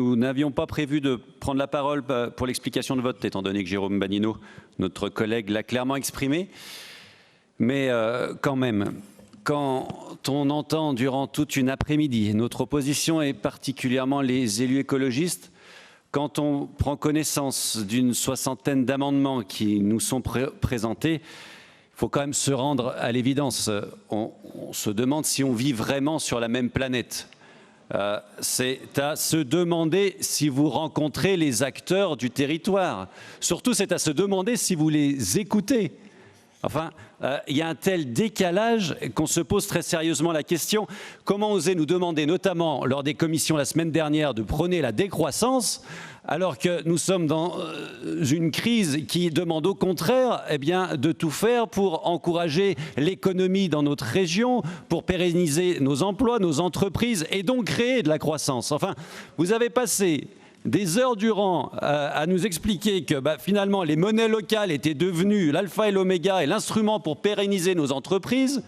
Nous n'avions pas prévu de prendre la parole pour l'explication de vote, étant donné que Jérôme Banino, notre collègue, l'a clairement exprimé. Mais quand même, quand on entend durant toute une après-midi notre opposition et particulièrement les élus écologistes, quand on prend connaissance d'une soixantaine d'amendements qui nous sont présentés, il faut quand même se rendre à l'évidence. On se demande si on vit vraiment sur la même planète. C'est à se demander si vous rencontrez les acteurs du territoire. Surtout, c'est à se demander si vous les écoutez. Enfin, il y a un tel décalage qu'on se pose très sérieusement la question. Comment oser nous demander, notamment lors des commissions la semaine dernière, de prôner la décroissance, alors que nous sommes dans une crise qui demande au contraire de tout faire pour encourager l'économie dans notre région, pour pérenniser nos emplois, nos entreprises et donc créer de la croissance. Enfin, vous avez passé des heures durant à nous expliquer que finalement les monnaies locales étaient devenues l'alpha et l'oméga et l'instrument pour pérenniser nos entreprises,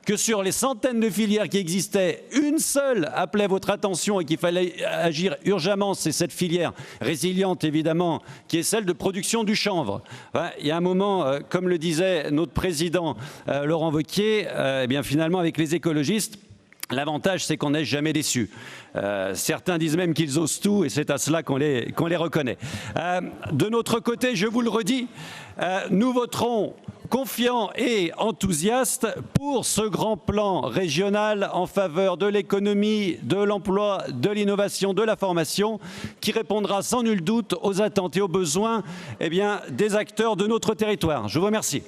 que sur les centaines de filières qui existaient, une seule appelait votre attention et qu'il fallait agir urgemment, c'est cette filière résiliente évidemment, qui est celle de production du chanvre. Il y a un moment, comme le disait notre président Laurent Wauquiez, finalement avec les écologistes, l'avantage, c'est qu'on n'est jamais déçu. Certains disent même qu'ils osent tout et c'est à cela qu'on les reconnaît. De notre côté, je vous le redis, nous voterons confiants et enthousiastes pour ce grand plan régional en faveur de l'économie, de l'emploi, de l'innovation, de la formation, qui répondra sans nul doute aux attentes et aux besoins des acteurs de notre territoire. Je vous remercie.